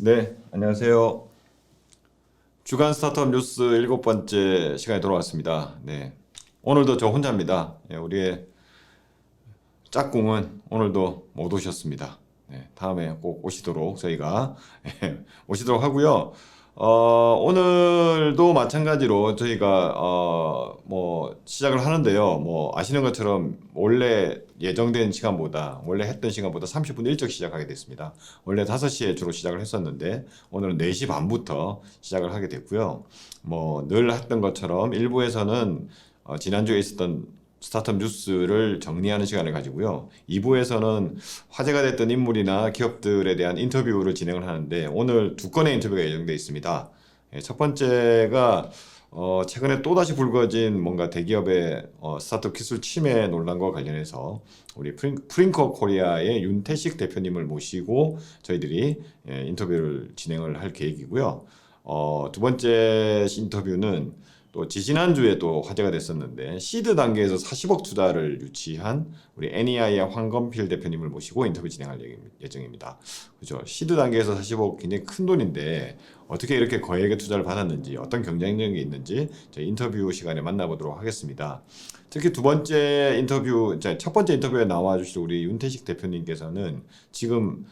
네, 안녕하세요. 주간 스타트업 뉴스 7번째 시간에 돌아왔습니다. 네, 오늘도 저 혼자입니다. 우리의 짝꿍은 오늘도 못 오셨습니다. 네, 다음에 꼭 오시도록 저희가 오시도록 하고요. 오늘도 마찬가지로 저희가 뭐 시작을 하는데요. 뭐 아시는 것처럼 원래 예정된 시간보다 원래 했던 시간보다 30분 일찍 시작하게 됐습니다. 원래 5시에 주로 시작을 했었는데 오늘은 4시 반부터 시작을 하게 됐고요. 뭐 늘 했던 것처럼 일부에서는 지난주에 있었던 스타트업 뉴스를 정리하는 시간을 가지고요. 2부에서는 화제가 됐던 인물이나 기업들에 대한 인터뷰를 진행을 하는데 오늘 2건의 인터뷰가 예정되어 있습니다. 첫 번째가 최근에 또다시 불거진 뭔가 대기업의 스타트업 기술 침해 논란과 관련해서 우리 프링커 코리아의 윤태식 대표님을 모시고 저희들이 인터뷰를 진행을 할 계획이고요. 두 번째 인터뷰는 또 지지난주에 또 화제가 됐었는데 시드 단계에서 40억 투자를 유치한 우리 NEI의 황건필 대표님을 모시고 인터뷰 진행할 예정입니다. 그죠? 시드 단계에서 40억 굉장히 큰 돈인데 어떻게 이렇게 거액의 투자를 받았는지 어떤 경쟁력이 있는지 저희 인터뷰 시간에 만나보도록 하겠습니다. 특히 두 번째 인터뷰, 첫 번째 인터뷰에 나와주실 우리 윤태식 대표님께서는 지금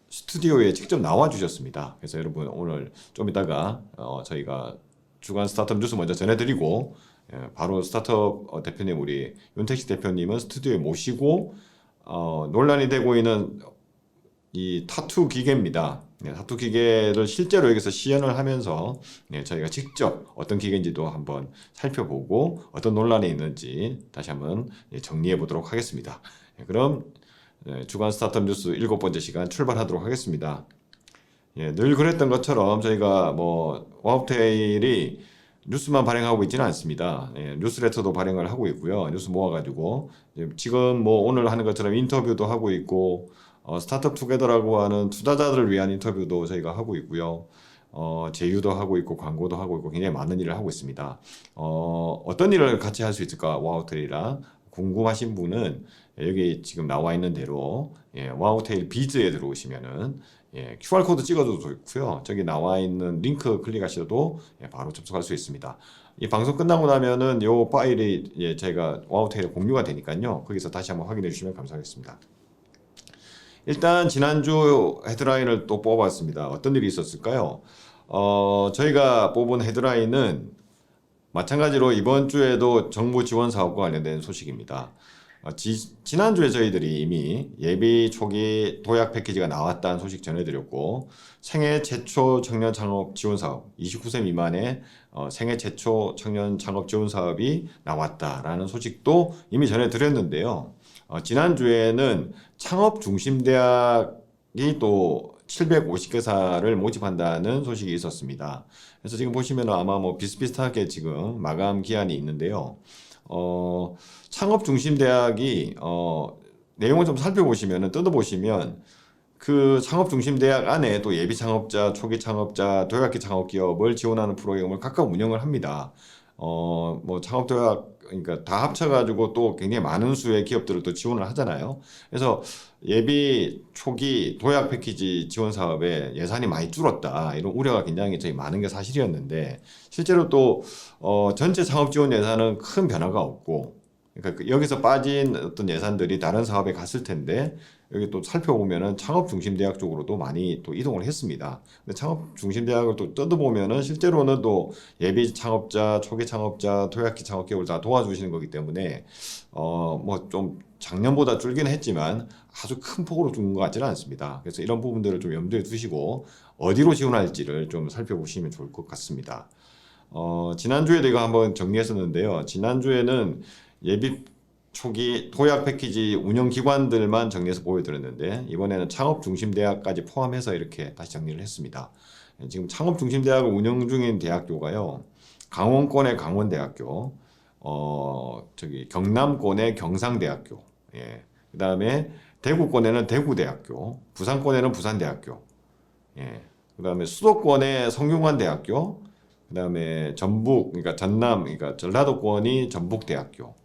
스튜디오에 직접 나와주셨습니다. 그래서 여러분 오늘 좀 이따가 저희가 주간 스타트업 뉴스 먼저 전해드리고 바로 스타트업 대표님 우리 윤택식 대표님은 스튜디오에 모시고 논란이 되고 있는 이 타투 기계입니다. 타투 기계를 실제로 여기서 시연을 하면서 저희가 직접 어떤 기계인지도 한번 살펴보고 어떤 논란이 있는지 다시 한번 정리해 보도록 하겠습니다. 그럼 주간 스타트업 뉴스 7번째 시간 출발하도록 하겠습니다. 늘 그랬던 것처럼 저희가 뭐 와우테일이 뉴스만 발행하고 있지는 않습니다. 뉴스레터도 발행을 하고 있고요. 뉴스 모아가지고 지금 뭐 오늘 하는 것처럼 인터뷰도 하고 있고 스타트업 투게더라고 하는 투자자들을 위한 인터뷰도 저희가 하고 있고요. 제휴도 하고 있고 광고도 하고 있고 굉장히 많은 일을 하고 있습니다. 어떤 일을 같이 할 수 있을까 와우테일이랑 궁금하신 분은 여기 지금 나와 있는 대로 와우테일 비즈에 들어오시면은 QR코드 찍어도 좋고요. 저기 나와 있는 링크 클릭하셔도 바로 접속할 수 있습니다. 이 방송 끝나고 나면은 요 파일이 저희가 와우테일에 공유가 되니까요. 거기서 다시 한번 확인해 주시면 감사하겠습니다. 일단 지난주 헤드라인을 또 뽑아봤습니다. 어떤 일이 있었을까요? 저희가 뽑은 헤드라인은 마찬가지로 이번 주에도 정부 지원 사업과 관련된 소식입니다. 지난주에 저희들이 이미 예비 초기 도약 패키지가 나왔다는 소식 전해드렸고 생애 최초 청년 창업 지원 사업 29세 미만의 생애 최초 청년 창업 지원 사업이 나왔다라는 소식도 이미 전해드렸는데요. 지난주에는 창업 중심 대학이 또 750개사를 모집한다는 소식이 있었습니다. 그래서 지금 보시면 아마 뭐 비슷비슷하게 지금 마감 기한이 있는데요. 창업 중심 대학이 내용을 좀 살펴보시면은 뜯어보시면 그 창업 중심 대학 안에 또 예비 창업자, 초기 창업자, 도약기 창업 기업을 지원하는 프로그램을 각각 운영을 합니다. 뭐 창업 도약 그러니까 다 합쳐가지고 또 굉장히 많은 수의 기업들을 또 지원을 하잖아요. 그래서 예비 초기 도약 패키지 지원 사업에 예산이 많이 줄었다 이런 우려가 굉장히 저희 많은 게 사실이었는데 실제로 또 전체 창업 지원 예산은 큰 변화가 없고 그러니까 여기서 빠진 어떤 예산들이 다른 사업에 갔을 텐데 여기 또 살펴보면은 창업 중심 대학 쪽으로도 많이 또 이동을 했습니다. 근데 창업 중심 대학을 또 뜯어보면은 실제로는 또 예비 창업자, 초기 창업자, 도약기 창업 기업을 다 도와주시는 거기 때문에 뭐 좀 작년보다 줄기는 했지만 아주 큰 폭으로 준 것 같지는 않습니다. 그래서 이런 부분들을 좀 염두에 두시고 어디로 지원할지를 좀 살펴보시면 좋을 것 같습니다. 지난주에도 이거 한번 정리했었는데요. 지난주에는 예비 초기 도약 패키지 운영 기관들만 정리해서 보여드렸는데 이번에는 창업 중심 대학까지 포함해서 이렇게 다시 정리를 했습니다. 지금 창업 중심 대학을 운영 중인 대학교가요. 강원권의 강원대학교, 저기 경남권의 경상대학교, 그다음에 대구권에는 대구대학교, 부산권에는 부산대학교, 그다음에 수도권의 성균관대학교, 그다음에 전북, 그러니까 전남, 그러니까 전라도권이 전북대학교.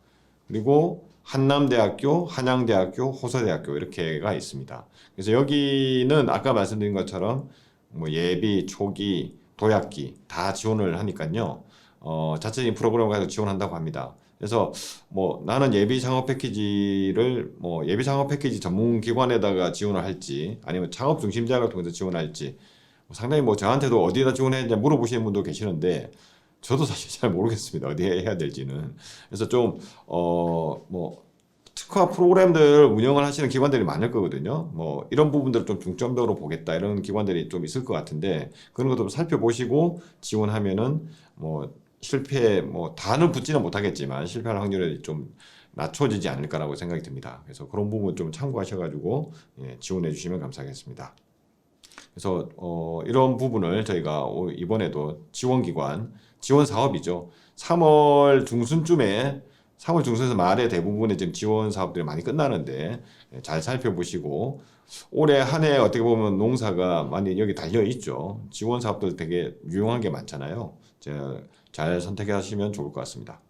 그리고 한남대학교, 한양대학교, 호서대학교 이렇게가 있습니다. 그래서 여기는 아까 말씀드린 것처럼 뭐 예비, 초기, 도약기 다 지원을 하니까요. 자체적인 프로그램을 가지고 지원한다고 합니다. 그래서 뭐 나는 예비 창업 패키지를 뭐 예비 창업 패키지 전문 기관에다가 지원을 할지 아니면 창업 중심 제약을 통해서 지원할지 상당히 뭐 저한테도 어디에다 지원해야 되냐 물어보시는 분도 계시는데 저도 사실 잘 모르겠습니다. 어디에 해야 될지는. 그래서 좀 뭐 특화 프로그램들 운영을 하시는 기관들이 많을 거거든요. 뭐 이런 부분들을 좀 중점적으로 보겠다 이런 기관들이 좀 있을 것 같은데 그런 것도 좀 살펴보시고 지원하면은 뭐 실패 뭐 다는 붙지는 못하겠지만 실패할 확률이 좀 낮춰지지 않을까라고 생각이 듭니다. 그래서 그런 부분 좀 참고하셔가지고 지원해 주시면 감사하겠습니다. 그래서 이런 부분을 저희가 이번에도 지원기관 지원 사업이죠. 3월 중순쯤에 3월 중순에서 말에 대부분의 지금 지원 사업들이 많이 끝나는데 잘 살펴보시고 올해 한 해 어떻게 보면 농사가 많이 여기 달려 있죠. 지원 사업들 되게 유용한 게 많잖아요. 잘 선택하시면 좋을 것 같습니다.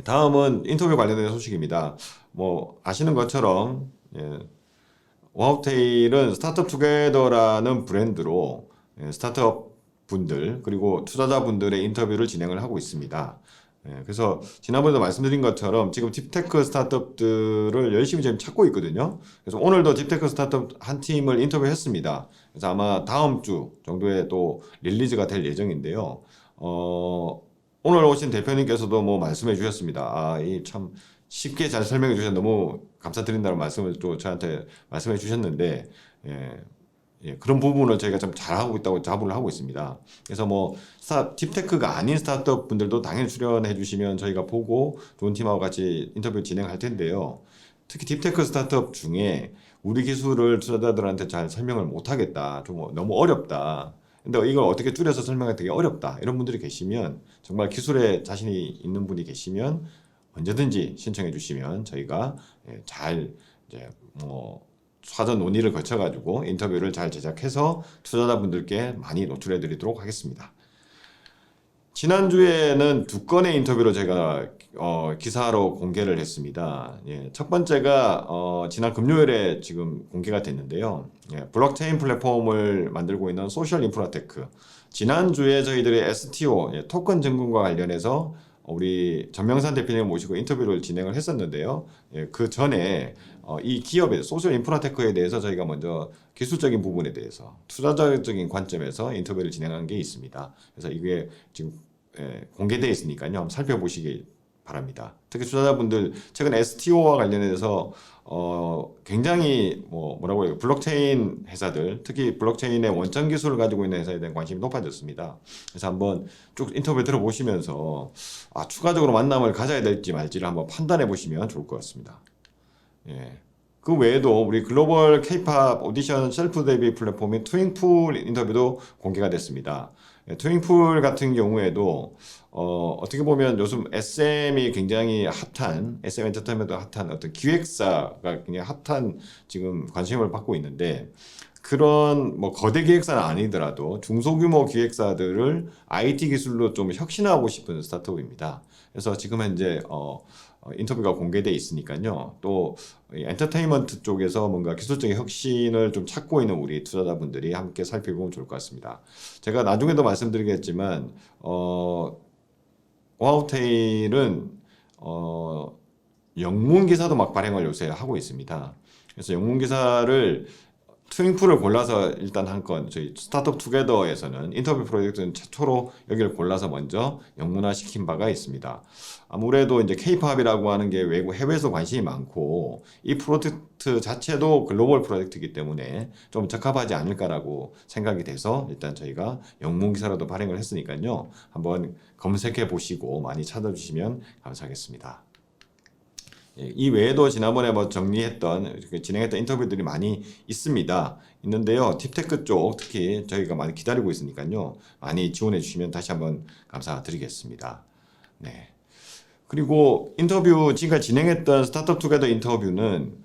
다음은 인터뷰 관련된 소식입니다. 뭐 아시는 것처럼 워크테일은 스타트업 투게더라는 브랜드로 스타트업 분들 그리고 투자자 분들의 인터뷰를 진행을 하고 있습니다. 그래서 지난번에도 말씀드린 것처럼 지금 딥테크 스타트업들을 열심히 지금 찾고 있거든요. 그래서 오늘도 딥테크 스타트업 한 팀을 인터뷰했습니다. 그래서 아마 다음 주 정도에 또 릴리즈가 될 예정인데요. 오늘 오신 대표님께서도 뭐 말씀해 주셨습니다. 아, 이 참 쉽게 잘 설명해 주셔서 너무 감사드린다는 말씀을 또 저한테 말씀해 주셨는데, 그런 부분을 저희가 좀 잘하고 있다고 자부를 하고 있습니다. 그래서 뭐 딥테크가 아닌 스타트업 분들도 당연히 출연해 주시면 저희가 보고 좋은 팀하고 같이 인터뷰 진행할 텐데요. 특히 딥테크 스타트업 중에 우리 기술을 투자자들한테 잘 설명을 못 하겠다. 좀 너무 어렵다. 근데 이걸 어떻게 줄여서 설명하기 되게 어렵다. 이런 분들이 계시면 정말 기술에 자신이 있는 분이 계시면 언제든지 신청해 주시면 저희가 잘 이제 뭐 사전 논의를 거쳐가지고 인터뷰를 잘 제작해서 투자자분들께 많이 노출해 드리도록 하겠습니다. 지난주에는 두 건의 인터뷰로 제가 기사로 공개를 했습니다. 첫 번째가 지난 금요일에 지금 공개가 됐는데요. 블록체인 플랫폼을 만들고 있는 소셜 인프라테크. 지난주에 저희들이 STO, 토큰 증권과 관련해서 우리 전명산 대표님을 모시고 인터뷰를 진행을 했었는데요. 그 전에 이 기업의 소셜 인프라테크에 대해서 저희가 먼저 기술적인 부분에 대해서 투자자적인 관점에서 인터뷰를 진행한 게 있습니다. 그래서 이게 지금 공개되어 있으니까요. 한번 살펴보시기 바랍니다. 특히 투자자분들 최근 STO와 관련해서 굉장히 뭐라고 해요? 블록체인 회사들, 특히 블록체인의 원천 기술을 가지고 있는 회사에 대한 관심이 높아졌습니다. 그래서 한번 쭉 인터뷰 들어보시면서 추가적으로 만남을 가져야 될지 말지를 한번 판단해 보시면 좋을 것 같습니다. 그 외에도 우리 글로벌 K-팝 오디션 셀프 데뷔 플랫폼인 트윙풀 인터뷰도 공개가 됐습니다. 트윙풀 같은 경우에도 어떻게 보면 요즘 SM이 굉장히 핫한 SM 엔터테인먼트 핫한 어떤 기획사가 굉장히 핫한 지금 관심을 받고 있는데 그런 뭐 거대 기획사는 아니더라도 중소규모 기획사들을 IT 기술로 좀 혁신하고 싶은 스타트업입니다. 그래서 지금 현재 인터뷰가 공개돼 있으니까요. 또 엔터테인먼트 쪽에서 뭔가 기술적인 혁신을 좀 찾고 있는 우리 투자자분들이 함께 살펴보면 좋을 것 같습니다. 제가 나중에도 말씀드리겠지만 와우테일은 영문 기사도 막 발행을 요새 하고 있습니다. 그래서 영문 기사를 트윙풀을 골라서 일단 한 건 저희 스타트업 투게더에서는 인터뷰 프로젝트는 최초로 여기를 골라서 먼저 영문화 시킨 바가 있습니다. 아무래도 이제 K-팝이라고 하는 게 외국 해외에서 관심이 많고 이 프로젝트 자체도 글로벌 프로젝트이기 때문에 좀 적합하지 않을까라고 생각이 돼서 일단 저희가 영문 기사로도 발행을 했으니까요. 한번 검색해 보시고 많이 찾아주시면 감사하겠습니다. 이 외에도 지난번에 뭐 정리했던 진행했던 인터뷰들이 많이 있는데요. 딥테크 쪽 특히 저희가 많이 기다리고 있으니까요. 많이 지원해 주시면 다시 한번 감사드리겠습니다. 네. 그리고 인터뷰 지금까지 진행했던 스타트업 투게더 인터뷰는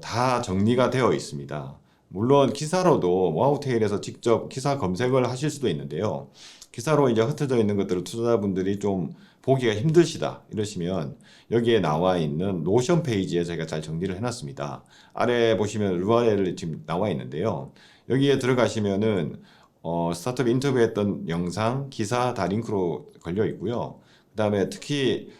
다 정리가 되어 있습니다. 물론 기사로도 와우테일에서 직접 기사 검색을 하실 수도 있는데요. 기사로 이제 흩어져 있는 것들을 투자자분들이 좀 보기가 힘드시다 이러시면 여기에 나와 있는 노션 페이지에 저희가 잘 정리를 해놨습니다. 아래 보시면 URL 지금 나와 있는데요. 여기에 들어가시면은 스타트업 인터뷰했던 영상, 기사 다 링크로 걸려 있고요. 그 다음에 특히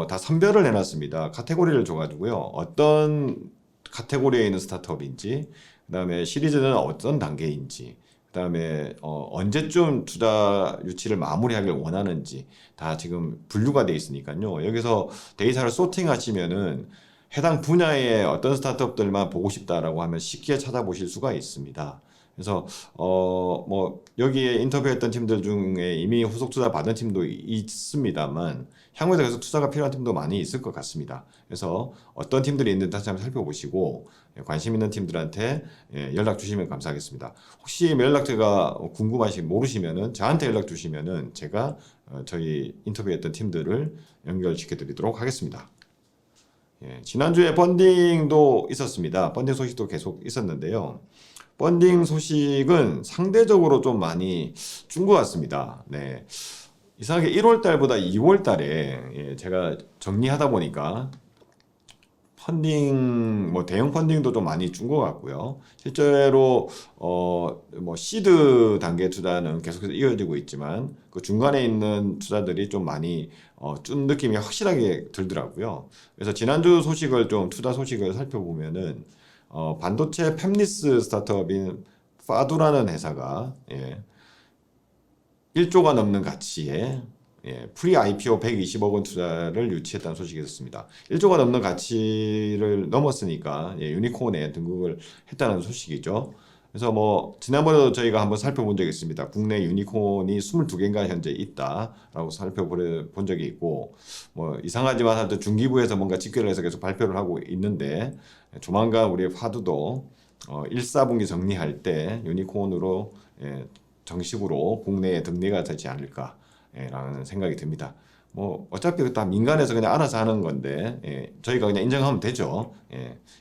다 선별을 해놨습니다. 카테고리를 줘가지고요. 어떤 카테고리에 있는 스타트업인지, 그 다음에 시리즈는 어떤 단계인지, 그 다음에 언제쯤 투자 유치를 마무리하길 원하는지 다 지금 분류가 돼 있으니까요. 여기서 데이터를 소팅하시면은 해당 분야의 어떤 스타트업들만 보고 싶다라고 하면 쉽게 찾아보실 수가 있습니다. 그래서 뭐 여기에 인터뷰했던 팀들 중에 이미 후속 투자 받은 팀도 있습니다만 향후에 계속 투자가 필요한 팀도 많이 있을 것 같습니다. 그래서 어떤 팀들이 있는지 다시 한번 살펴보시고 관심 있는 팀들한테 연락 주시면 감사하겠습니다. 혹시 연락처가 궁금하시면 모르시면은 저한테 연락 주시면은 제가 저희 인터뷰했던 팀들을 연결시켜 드리도록 하겠습니다. 지난주에 펀딩도 있었습니다. 펀딩 소식도 계속 있었는데요. 펀딩 소식은 상대적으로 좀 많이 준 것 같습니다. 네. 이상하게 1월 달보다 2월 달에 제가 정리하다 보니까 펀딩, 뭐 대형 펀딩도 좀 많이 준 것 같고요. 실제로 뭐 시드 단계 투자는 계속해서 이어지고 있지만 그 중간에 있는 투자들이 좀 많이 준 느낌이 확실하게 들더라고요. 그래서 지난주 소식을 좀 투자 소식을 살펴보면은 반도체 팹리스 스타트업인 파두라는 회사가 1조가 넘는 가치에 프리 IPO 120억 원 투자를 유치했다는 소식이 있었습니다. 1조가 넘는 가치를 넘었으니까 유니콘에 등극을 했다는 소식이죠. 그래서 뭐 지난번에도 저희가 한번 살펴본 적이 있습니다. 국내 유니콘이 22개인가 현재 있다라고 살펴본 적이 있고 뭐 이상하지만 하여튼 중기부에서 뭔가 집계를 해서 계속 발표를 하고 있는데 조만간 우리 파두도 1, 4분기 정리할 때 유니콘으로 정식으로 국내에 등재가 되지 않을까 라는 생각이 듭니다. 뭐 어차피 다 민간에서 그냥 알아서 하는 건데 저희가 그냥 인정하면 되죠.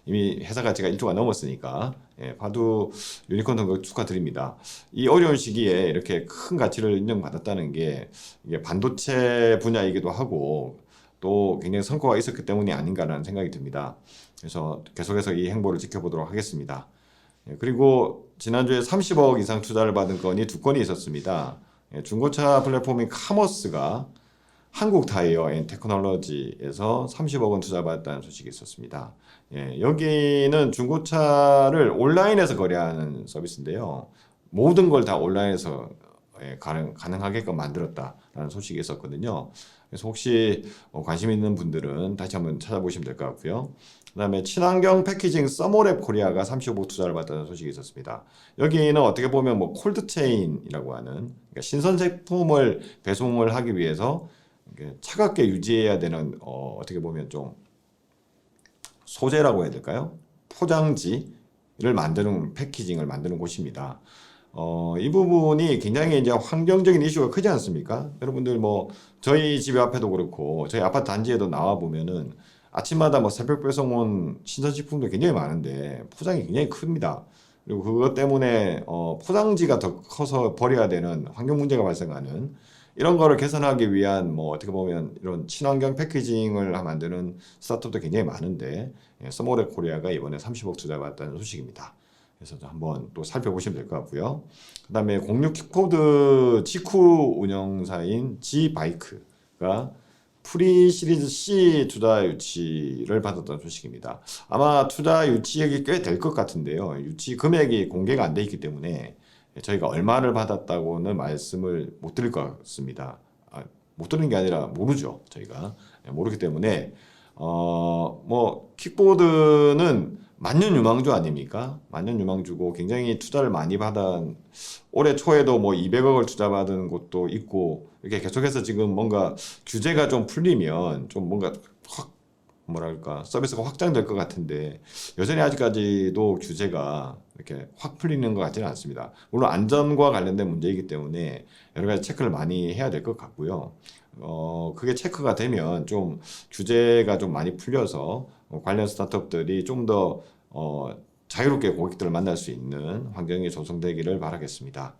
이미 회사 가치가 1조가 넘었으니까 파두 유니콘 등극 축하드립니다. 이 어려운 시기에 이렇게 큰 가치를 인정받았다는 게 이게 반도체 분야이기도 하고 또 굉장히 성과가 있었기 때문이 아닌가라는 생각이 듭니다. 그래서 계속해서 이 행보를 지켜보도록 하겠습니다. 그리고 지난주에 30억 이상 투자를 받은 건이 두 건이 있었습니다. 중고차 플랫폼인 카머스가 한국 타이어 앤 테크놀로지에서 30억 원 투자받았다는 소식이 있었습니다. 여기는 중고차를 온라인에서 거래하는 서비스인데요. 모든 걸 다 온라인에서 가능하게끔 만들었다라는 소식이 있었거든요. 그래서 혹시 관심 있는 분들은 다시 한번 찾아보시면 될 것 같고요. 그 다음에 친환경 패키징 서머랩 코리아가 35억 투자를 받았다는 소식이 있었습니다. 여기는 어떻게 보면 뭐 콜드체인이라고 하는 그러니까 신선 제품을 배송을 하기 위해서 차갑게 유지해야 되는 어떻게 보면 좀 소재라고 해야 될까요? 포장지를 만드는 패키징을 만드는 곳입니다. 이 부분이 굉장히 이제 환경적인 이슈가 크지 않습니까? 여러분들 뭐 저희 집 앞에도 그렇고 저희 아파트 단지에도 나와 보면은 아침마다 뭐 새벽 배송 온 신선식품도 굉장히 많은데 포장이 굉장히 큽니다. 그리고 그것 때문에 포장지가 더 커서 버려야 되는 환경 문제가 발생하는 이런 거를 개선하기 위한 뭐 어떻게 보면 이런 친환경 패키징을 만드는 스타트업도 굉장히 많은데 서머랩 코리아가 이번에 30억 투자받았다는 소식입니다. 그래서 한번 또 살펴보시면 될 것 같고요. 그 다음에 06 킥보드 직후 운영사인 G바이크가 프리 시리즈 C 투자 유치를 받았다는 소식입니다. 아마 투자 유치액이 꽤 될 것 같은데요. 유치 금액이 공개가 안 돼 있기 때문에 저희가 얼마를 받았다고는 말씀을 못 드릴 것 같습니다. 못 드리는 게 아니라 모르죠. 저희가 모르기 때문에 뭐 킥보드는 만년유망주 아닙니까? 만년유망주고 굉장히 투자를 많이 받은 올해 초에도 뭐 200억을 투자받은 곳도 있고 이렇게 계속해서 지금 뭔가 규제가 좀 풀리면 좀 뭔가 확 뭐랄까 서비스가 확장될 것 같은데 여전히 아직까지도 규제가 이렇게 확 풀리는 것 같지는 않습니다. 물론 안전과 관련된 문제이기 때문에 여러 가지 체크를 많이 해야 될 것 같고요. 그게 체크가 되면 좀 규제가 좀 많이 풀려서 관련 스타트업들이 좀 더 자유롭게 고객들을 만날 수 있는 환경이 조성되기를 바라겠습니다.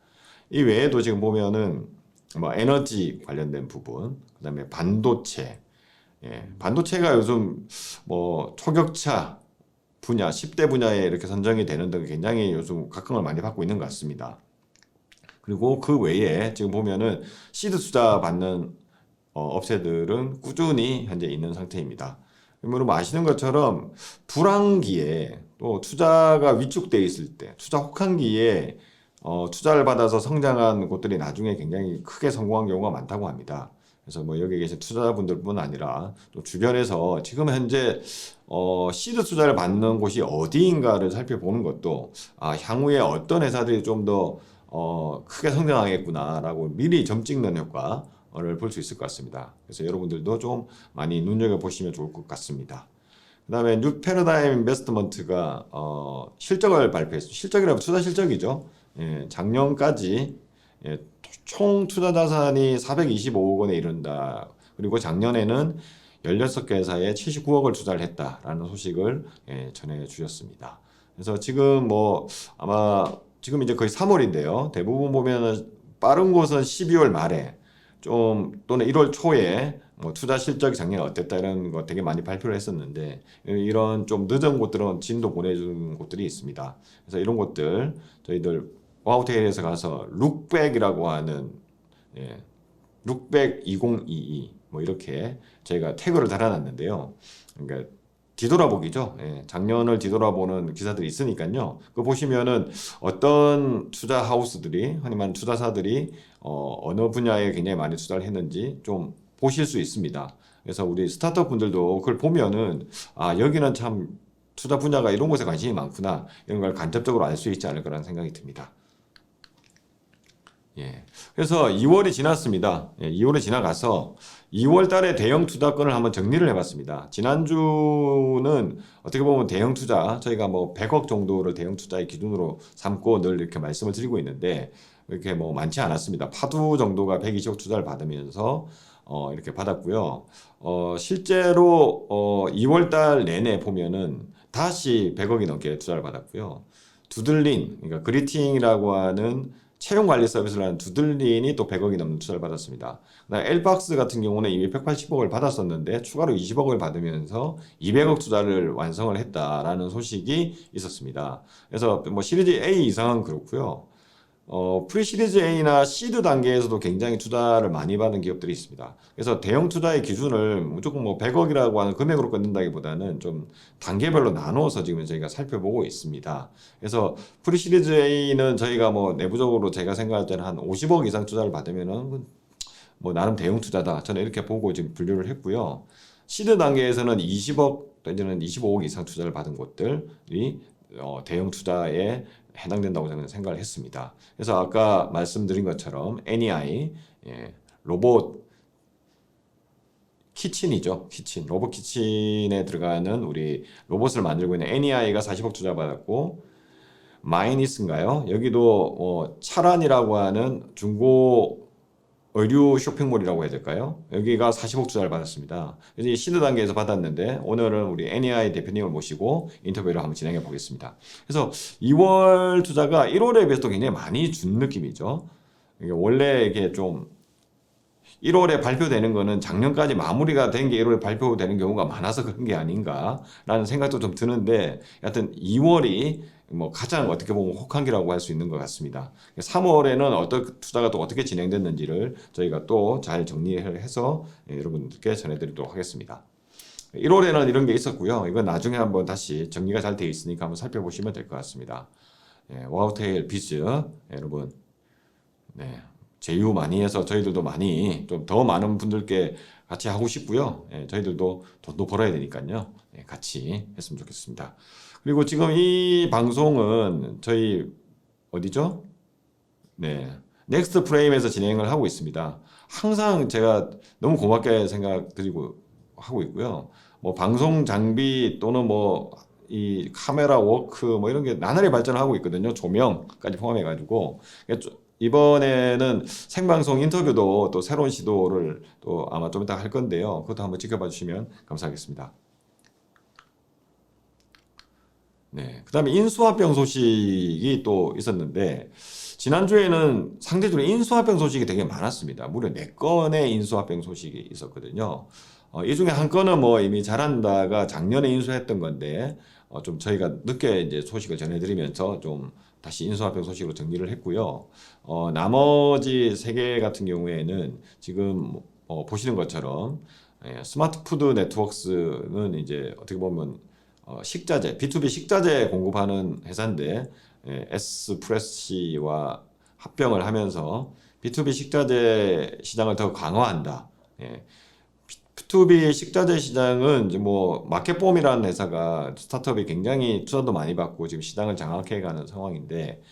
이 외에도 지금 보면은 뭐 에너지 관련된 부분, 그다음에 반도체. 반도체가 요즘 뭐 초격차 분야, 10대 분야에 이렇게 선정이 되는 등 굉장히 요즘 각광을 많이 받고 있는 것 같습니다. 그리고 그 외에 지금 보면은 시드 투자 받는 업체들은 꾸준히 현재 있는 상태입니다. 여러분 아시는 것처럼 불황기에 또 투자가 위축돼 있을 때, 투자 혹한기에 투자를 받아서 성장한 곳들이 나중에 굉장히 크게 성공한 경우가 많다고 합니다. 그래서 뭐 여기 계신 투자자분들뿐 아니라 또 주변에서 지금 현재 시드 투자를 받는 곳이 어디인가를 살펴보는 것도 향후에 어떤 회사들이 좀 더 크게 성장하겠구나라고 미리 점 찍는 효과를 볼 수 있을 것 같습니다. 그래서 여러분들도 좀 많이 눈여겨보시면 좋을 것 같습니다. 그 다음에 뉴 패러다임 인베스트먼트가 실적을 발표했습니다. 실적이라면 투자 실적이죠. 작년까지 총 투자 자산이 425억 원에 이른다. 그리고 작년에는 16개 회사에 79억을 투자를 했다라는 소식을 전해주셨습니다. 그래서 지금 뭐 아마 지금 이제 거의 3월인데요. 대부분 보면은 빠른 곳은 12월 말에 좀 또는 1월 초에 뭐 투자 실적이 작년에 어땠다 이런 거 되게 많이 발표를 했었는데 이런 좀 늦은 곳들은 진도 보내준 곳들이 있습니다. 그래서 이런 곳들 저희들 와우테일에서 가서 룩백이라고 하는 룩백 2022 뭐 이렇게 저희가 태그를 달아놨는데요. 그러니까 뒤돌아보기죠. 작년을 뒤돌아보는 기사들이 있으니까요. 그거 보시면은 어떤 투자 하우스들이, 흔히 말하는 투자사들이 어느 분야에 굉장히 많이 투자를 했는지 좀 보실 수 있습니다. 그래서 우리 스타트업 분들도 그걸 보면은 여기는 참 투자 분야가 이런 곳에 관심이 많구나 이런 걸 간접적으로 알 수 있지 않을까라는 생각이 듭니다. 그래서 2월이 지났습니다. 2월이 지나가서 2월 달에 대형 투자건을 한번 정리를 해봤습니다. 지난주는 어떻게 보면 대형 투자, 저희가 뭐 100억 정도를 대형 투자의 기준으로 삼고 늘 이렇게 말씀을 드리고 있는데, 이렇게 뭐 많지 않았습니다. 파두 정도가 120억 투자를 받으면서, 이렇게 받았고요. 실제로, 2월 달 내내 보면은 다시 100억이 넘게 투자를 받았고요. 두들린, 그러니까 그리팅이라고 하는 채용 관리 서비스를 하는 두들린이 또 100억이 넘는 투자를 받았습니다. 그다음에 엘박스 같은 경우는 이미 180억을 받았었는데 추가로 20억을 받으면서 200억 투자를 완성을 했다라는 소식이 있었습니다. 그래서 뭐 시리즈 A 이상은 그렇고요. 프리 시리즈 A나 시드 단계에서도 굉장히 투자를 많이 받은 기업들이 있습니다. 그래서 대형 투자의 기준을 무조건 뭐 100억이라고 하는 금액으로 끊는다기보다는 좀 단계별로 나누어서 지금 저희가 살펴보고 있습니다. 그래서 프리 시리즈 A는 저희가 뭐 내부적으로 제가 생각할 때는 한 50억 이상 투자를 받으면은 뭐 나름 대형 투자다. 저는 이렇게 보고 지금 분류를 했고요. 시드 단계에서는 20억 내지는 25억 이상 투자를 받은 곳들이 대형 투자에 해당된다고 저는 생각을 했습니다. 그래서 아까 말씀드린 것처럼 NEI 로봇 키친이죠. 키친 로봇 키친에 들어가는 우리 로봇을 만들고 있는 NEI가 40억 투자 받았고 마이니스인가요? 여기도 차란이라고 하는 중고 의류 쇼핑몰이라고 해야 될까요? 여기가 40억 투자를 받았습니다. 그래서 이 시드 단계에서 받았는데 오늘은 우리 NEI 대표님을 모시고 인터뷰를 한번 진행해 보겠습니다. 그래서 2월 투자가 1월에 비해서 굉장히 많이 준 느낌이죠. 원래 이게 좀 1월에 발표되는 거는 작년까지 마무리가 된 게 1월에 발표되는 경우가 많아서 그런 게 아닌가라는 생각도 좀 드는데 하여튼 2월이 뭐 가장 어떻게 보면 혹한기라고 할 수 있는 것 같습니다. 3월에는 어떤 투자가 또 어떻게 진행됐는지를 저희가 또 잘 정리를 해서 여러분들께 전해드리도록 하겠습니다. 1월에는 이런 게 있었고요. 이건 나중에 한번 다시 정리가 잘 되어 있으니까 한번 살펴보시면 될 것 같습니다. 와우테일 비즈 여러분 제휴 많이 해서 저희들도 많이 좀 더 많은 분들께 같이 하고 싶고요. 저희들도 돈도 벌어야 되니까요. 같이 했으면 좋겠습니다. 그리고 지금 이 방송은 저희 어디죠? 넥스트 프레임에서 진행을 하고 있습니다. 항상 제가 너무 고맙게 생각드리고 하고 있고요. 뭐 방송 장비 또는 뭐 이 카메라 워크 뭐 이런 게 나날이 발전하고 있거든요. 조명까지 포함해가지고 이번에는 생방송 인터뷰도 또 새로운 시도를 또 아마 좀 이따 할 건데요. 그것도 한번 지켜봐 주시면 감사하겠습니다. 네. 그다음에 인수합병 소식이 또 있었는데 지난주에는 상대적으로 인수합병 소식이 되게 많았습니다. 무려 4건의 인수합병 소식이 있었거든요. 이 중에 한 건은 뭐 이미 잘한다가 작년에 인수했던 건데 좀 저희가 늦게 이제 소식을 전해드리면서 좀 다시 인수합병 소식으로 정리를 했고요. 나머지 3개 같은 경우에는 지금 보시는 것처럼 스마트푸드 네트워크스는 이제 어떻게 보면 식자재, B2B 식자재 공급하는 회사인데 S프레시와 합병을 하면서 B2B 식자재 시장을 더 강화한다. B2B 식자재 시장은 이제 뭐 마켓폼이라는 회사가 스타트업이 굉장히 투자도 많이 받고 지금 시장을 장악해가는 상황인데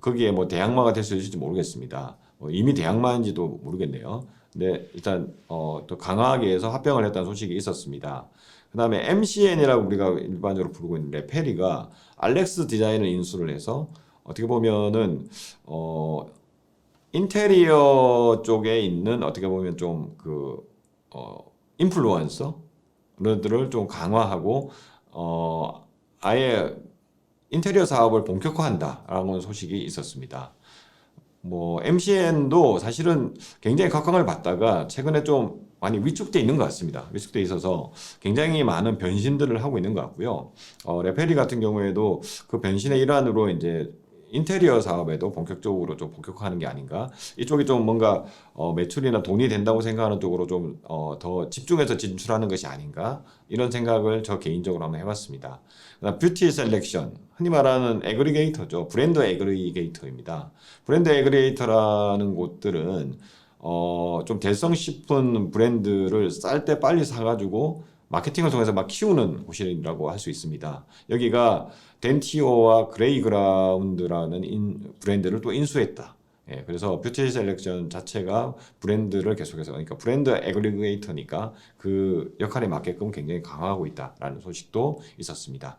거기에 뭐 대항마가 될 수 있을지 모르겠습니다. 이미 대항마인지도 모르겠네요. 근데 일단 또 강화하기 위해서 합병을 했다는 소식이 있었습니다. 그다음에 MCN이라고 우리가 일반적으로 부르고 있는 레페리가 알렉스 디자인을 인수를 해서 어떻게 보면은 인테리어 쪽에 있는 어떻게 보면 좀 인플루언서들을 좀 강화하고 아예 인테리어 사업을 본격화한다라는 소식이 있었습니다. 뭐 MCN도 사실은 굉장히 각광을 받다가 최근에 좀 많이 위축돼 있는 것 같습니다. 위축돼 있어서 굉장히 많은 변신들을 하고 있는 것 같고요. 레페리 같은 경우에도 그 변신의 일환으로 이제 인테리어 사업에도 본격적으로 좀 본격화하는 게 아닌가. 이쪽이 좀 뭔가 매출이나 돈이 된다고 생각하는 쪽으로 좀 더 집중해서 진출하는 것이 아닌가. 이런 생각을 저 개인적으로 한번 해봤습니다. 그다음 뷰티 셀렉션, 흔히 말하는 애그리게이터죠. 브랜드 애그리게이터입니다. 브랜드 애그리게이터라는 곳들은 좀 대성 싶은 브랜드를 쌀 때 빨리 사가지고 마케팅을 통해서 막 키우는 곳이라고 할 수 있습니다. 여기가 덴티오와 그레이그라운드라는 브랜드를 또 인수했다. 그래서 뷰티 셀렉션 자체가 브랜드를 계속해서 그러니까 브랜드 애그리게이터니까 그 역할에 맞게끔 굉장히 강화하고 있다라는 소식도 있었습니다.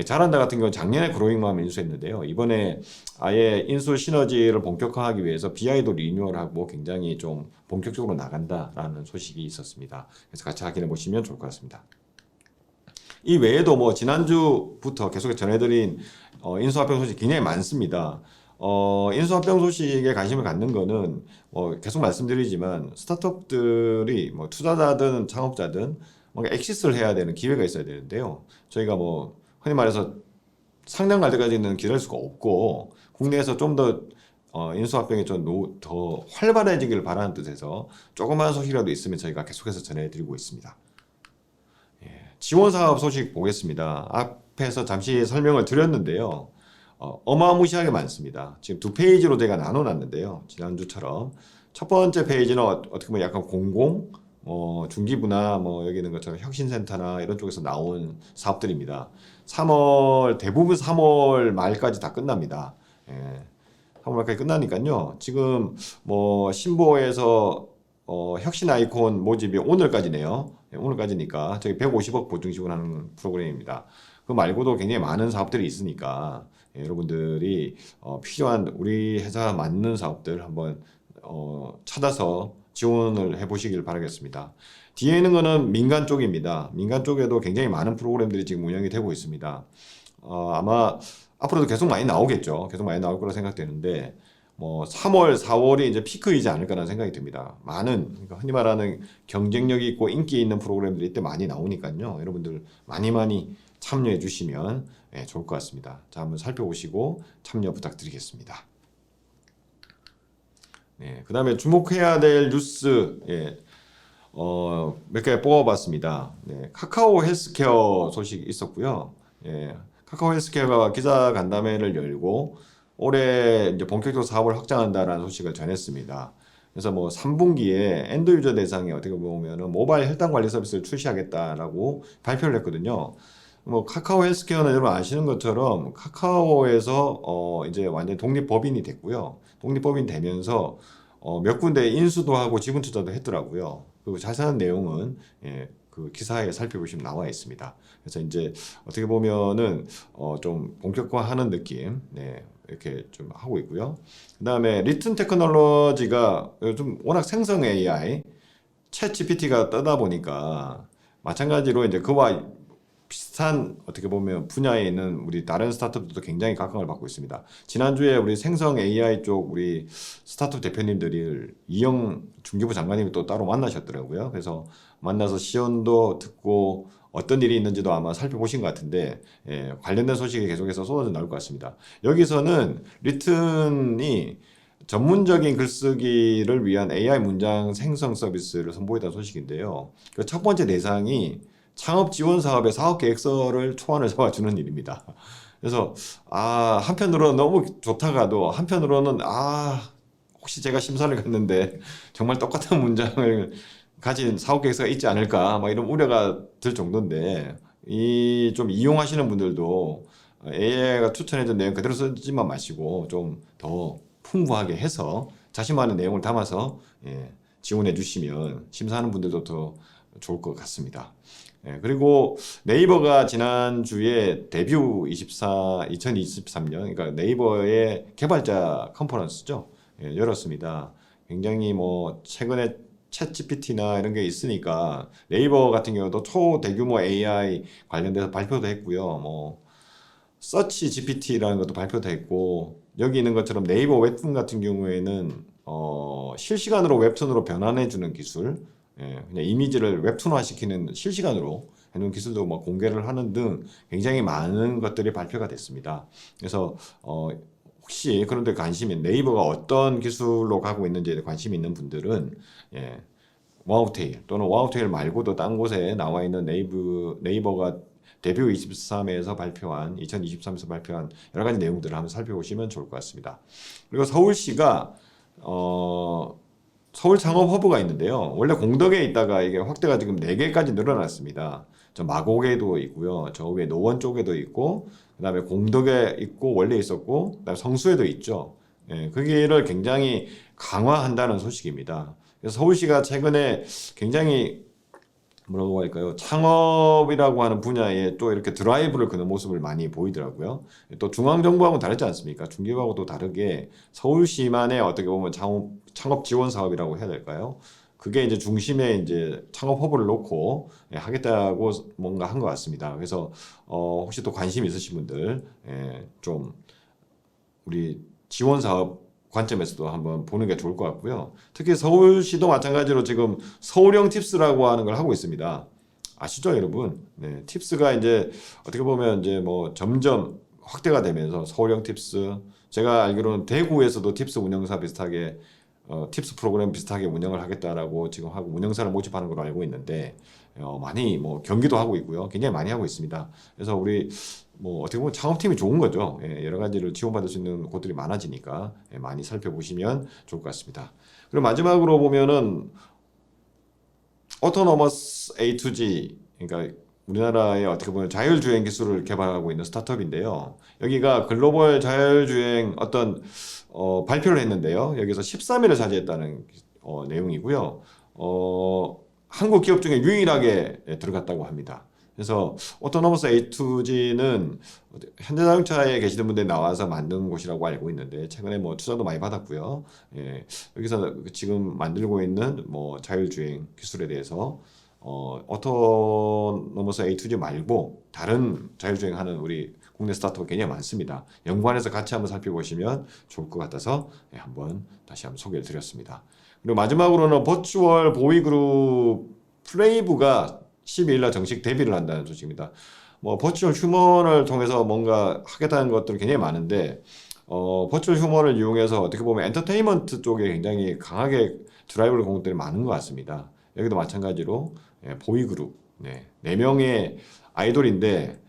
잘한다 같은 경우는 작년에 그로잉맘을 인수했는데요. 이번에 아예 인수 시너지를 본격화하기 위해서 BI도 리뉴얼하고 굉장히 좀 본격적으로 나간다라는 소식이 있었습니다. 그래서 같이 확인해 보시면 좋을 것 같습니다. 이 외에도 뭐 지난주부터 계속 전해드린 인수합병 소식 굉장히 많습니다. 인수합병 소식에 관심을 갖는 거는 계속 말씀드리지만 스타트업들이 뭐 투자자든 창업자든 뭔가 엑시스를 해야 되는 기회가 있어야 되는데요. 저희가 뭐 흔히 말해서 상장 갈 때까지는 기다릴 수가 없고 국내에서 좀 더 인수합병이 좀 더 활발해지기를 바라는 뜻에서 조그마한 소식이라도 있으면 저희가 계속해서 전해드리고 있습니다. 지원 사업 소식 보겠습니다. 앞에서 잠시 설명을 드렸는데요. 어마무시하게 많습니다. 지금 2페이지로 제가 나눠놨는데요. 지난주처럼 첫 번째 페이지는 어떻게 보면 약간 공공, 중기부나 뭐 여기 있는 것처럼 혁신센터나 이런 쪽에서 나온 사업들입니다. 대부분 3월 말까지 다 끝납니다. 3월 말까지 끝나니까요. 지금 뭐 신보에서 혁신 아이콘 모집이 오늘까지네요. 오늘까지니까 저희 150억 보증 지원하는 프로그램입니다. 그 말고도 굉장히 많은 사업들이 있으니까 여러분들이 필요한 우리 회사 맞는 사업들 한번 찾아서 지원을 해보시길 바라겠습니다. 뒤에 있는 거는 민간 쪽입니다. 민간 쪽에도 굉장히 많은 프로그램들이 지금 운영이 되고 있습니다. 아마 앞으로도 계속 많이 나오겠죠. 계속 많이 나올 거라 생각되는데 뭐 3월, 4월이 이제 피크이지 않을까라는 생각이 듭니다. 그러니까 흔히 말하는 경쟁력이 있고 인기 있는 프로그램들이 이때 많이 나오니까요. 여러분들 많이 참여해 주시면 좋을 것 같습니다. 자, 한번 살펴보시고 참여 부탁드리겠습니다. 그 다음에 주목해야 될 뉴스 몇 개 뽑아봤습니다. 카카오 헬스케어 소식이 있었고요. 카카오 헬스케어가 기자 간담회를 열고 올해 이제 본격적으로 사업을 확장한다라는 소식을 전했습니다. 그래서 뭐 3분기에 엔드 유저 대상에 어떻게 보면은 모바일 혈당 관리 서비스를 출시하겠다라고 발표를 했거든요. 뭐 카카오 헬스케어는 여러분 아시는 것처럼 카카오에서 이제 완전 독립법인이 됐고요. 독립법인 되면서 몇 군데 인수도 하고 지분 투자도 했더라고요. 그리고 자세한 내용은 그 기사에 살펴보시면 나와 있습니다. 그래서 이제 어떻게 보면은 좀 본격화하는 느낌, 이렇게 좀 하고 있고요. 그다음에 리튼 테크놀로지가 요즘 워낙 생성 AI, 챗 GPT가 뜨다 보니까 마찬가지로 이제 그와 비슷한 어떻게 보면 분야에 있는 우리 다른 스타트업들도 굉장히 각광을 받고 있습니다. 지난주에 우리 생성 AI 쪽 우리 스타트업 대표님들이 이영 중기부 장관님이 또 따로 만나셨더라고요. 그래서 만나서 시연도 듣고 어떤 일이 있는지도 아마 살펴보신 것 같은데 관련된 소식이 계속해서 쏟아져 나올 것 같습니다. 여기서는 리튼이 전문적인 글쓰기를 위한 AI 문장 생성 서비스를 선보이다는 소식인데요. 그 첫 번째 대상이 창업 지원 사업의 사업 계획서를 초안을 잡아주는 일입니다. 그래서 한편으로는 너무 좋다가도 한편으로는 혹시 제가 심사를 갔는데 정말 똑같은 문장을 가진 사업 계획서가 있지 않을까 막 이런 우려가 들 정도인데 이 좀 이용하시는 분들도 AI가 추천해준 내용 그대로 쓰지만 마시고 좀 더 풍부하게 해서 자신만의 내용을 담아서 지원해 주시면 심사하는 분들도 더 좋을 것 같습니다. 그리고 네이버가 지난주에 데뷔 2023년, 그러니까 네이버의 개발자 컨퍼런스죠. 열었습니다. 굉장히 뭐, 최근에 챗 GPT나 이런 게 있으니까 네이버 같은 경우도 초대규모 AI 관련돼서 발표도 했고요. 뭐, 서치 GPT라는 것도 발표도 했고, 여기 있는 것처럼 네이버 웹툰 같은 경우에는, 실시간으로 웹툰으로 변환해주는 기술, 그냥 이미지를 웹툰화 시키는 실시간으로 해놓은 기술도 뭐 공개를 하는 등 굉장히 많은 것들이 발표가 됐습니다. 그래서 혹시 그런데 네이버가 어떤 기술로 가고 있는지에 관심이 있는 분들은 와우테일 또는 와우테일 말고도 딴 곳에 나와 있는 네이버가 데뷔 23에서 발표한 2023에서 발표한 여러 가지 내용들을 한번 살펴보시면 좋을 것 같습니다. 그리고 서울시가 서울 창업 허브가 있는데요. 원래 공덕에 있다가 이게 확대가 지금 4개까지 늘어났습니다. 저 마곡에도 있고요. 저 위에 노원 쪽에도 있고, 그다음에 공덕에 있고 원래 있었고, 그다음에 성수에도 있죠. 거기를 굉장히 강화한다는 소식입니다. 그래서 서울시가 최근에 굉장히 뭐라고 할까요? 창업이라고 하는 분야에 또 이렇게 드라이브를 거는 모습을 많이 보이더라고요. 또 중앙정부하고는 다르지 않습니까? 중기부하고도 다르게 서울시만의 어떻게 보면 창업 지원 사업이라고 해야 될까요? 그게 이제 중심에 이제 창업 허브를 놓고 하겠다고 뭔가 한 것 같습니다. 그래서 혹시 또 관심 있으신 분들 좀 우리 지원 사업 관점에서도 한번 보는 게 좋을 것 같고요. 특히 서울시도 마찬가지로 지금 서울형 팁스라고 하는 걸 하고 있습니다. 아시죠, 여러분? 네, 팁스가 이제 어떻게 보면 이제 뭐 점점 확대가 되면서 서울형 팁스, 제가 알기로는 대구에서도 팁스 운영사 비슷하게 팁스 프로그램 비슷하게 운영을 하겠다라고 지금 하고 운영사를 모집하는 걸로 알고 있는데 많이 뭐 경기도 하고 있고요. 굉장히 많이 하고 있습니다. 그래서 우리 뭐 어떻게 보면 창업팀이 좋은 거죠. 여러 가지를 지원받을 수 있는 곳들이 많아지니까 많이 살펴보시면 좋을 것 같습니다. 그리고 마지막으로 보면은 오토노머스 A2G, 그러니까 우리나라의 어떻게 보면 자율주행 기술을 개발하고 있는 스타트업인데요. 여기가 글로벌 자율주행 어떤 발표를 했는데요. 여기서 13위를 차지했다는 내용이고요. 한국 기업 중에 유일하게 들어갔다고 합니다. 그래서 오토노머스 A2G는 현대자동차에 계시는 분들이 나와서 만든 곳이라고 알고 있는데 최근에 뭐 투자도 많이 받았고요. 여기서 지금 만들고 있는 뭐 자율주행 기술에 대해서 오토노머스 A2G 말고 다른 자율주행하는 우리 국내 스타트업 굉장히 많습니다. 연관해서 같이 한번 살펴보시면 좋을 것 같아서 다시 한번 소개를 드렸습니다. 그리고 마지막으로는 버추얼 보이그룹 플레이브가 12일날 정식 데뷔를 한다는 소식입니다. 뭐 버추얼 휴먼을 통해서 뭔가 하겠다는 것들은 굉장히 많은데 버추얼 휴먼을 이용해서 어떻게 보면 엔터테인먼트 쪽에 굉장히 강하게 드라이브를 건 것들이 많은 것 같습니다. 여기도 마찬가지로 보이그룹 4명의 아이돌인데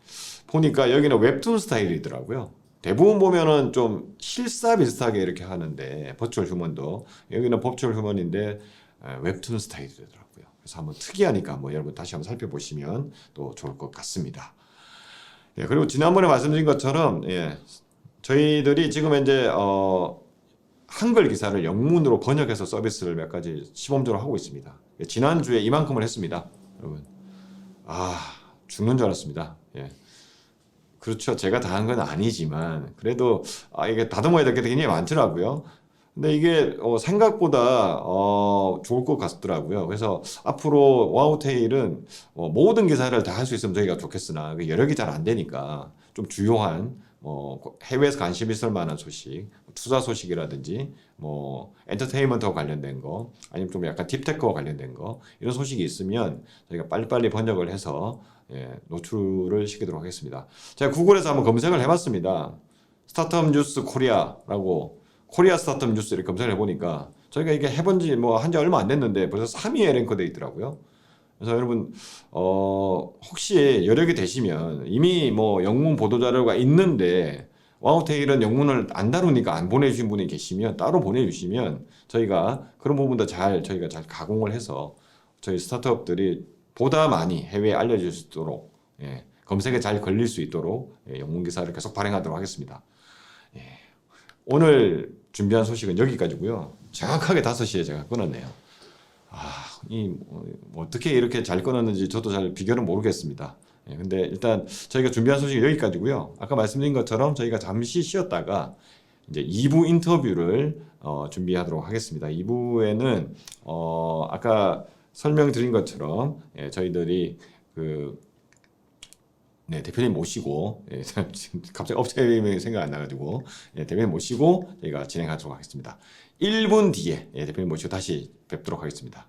보니까 여기는 웹툰 스타일이더라고요. 대부분 보면은 좀 실사 비슷하게 이렇게 하는데 버추얼 휴먼도 여기는 버추얼 휴먼인데 웹툰 스타일이더라고요. 그래서 한번 특이하니까 한번 여러분 다시 한번 살펴보시면 또 좋을 것 같습니다. 그리고 지난번에 말씀드린 것처럼 저희들이 지금 이제 한글 기사를 영문으로 번역해서 서비스를 몇 가지 시범적으로 하고 있습니다. 지난주에 이만큼을 했습니다. 여러분 죽는 줄 알았습니다. 그렇죠. 제가 다 한 건 아니지만 그래도 이게 다듬어야 될 게 굉장히 많더라고요. 근데 이게 생각보다 좋을 것 같더라고요. 그래서 앞으로 와우테일은 모든 기사를 다 할 수 있으면 저희가 좋겠으나 그 여력이 잘 안 되니까 좀 주요한 해외에서 관심 있을 만한 소식, 투자 소식이라든지 뭐 엔터테인먼트와 관련된 거, 아니면 좀 약간 딥테크와 관련된 거 이런 소식이 있으면 저희가 빨리빨리 번역을 해서 노출을 시키도록 하겠습니다. 제가 구글에서 한번 검색을 해봤습니다. 스타트업 뉴스 코리아라고 코리아 스타트업 뉴스 이렇게 검색을 해보니까 저희가 이게 해본 지 뭐 한 지 얼마 안 됐는데 벌써 3위에 랭크돼 있더라고요. 그래서 여러분 혹시 여력이 되시면 이미 뭐 영문 보도 자료가 있는데 와우테일은 영문을 안 다루니까 안 보내주신 분이 계시면 따로 보내주시면 저희가 그런 부분도 저희가 잘 가공을 해서 저희 스타트업들이 보다 많이 해외에 알려질 수 있도록 검색에 잘 걸릴 수 있도록 영문 기사를 계속 발행하도록 하겠습니다. 오늘 준비한 소식은 여기까지고요. 정확하게 5시에 제가 끊었네요. 어떻게 이렇게 잘 끊었는지 저도 잘 비결은 모르겠습니다. 근데 일단 저희가 준비한 소식은 여기까지고요. 아까 말씀드린 것처럼 저희가 잠시 쉬었다가 이제 2부 인터뷰를 준비하도록 하겠습니다. 2부에는 아까 설명드린 것처럼 저희들이 대표님 모시고 지금 갑자기 업체 이름이 생각 안 나가지고 대표님 모시고 저희가 진행하도록 하겠습니다. 1분 뒤에 대표님 모시고 다시 뵙도록 하겠습니다.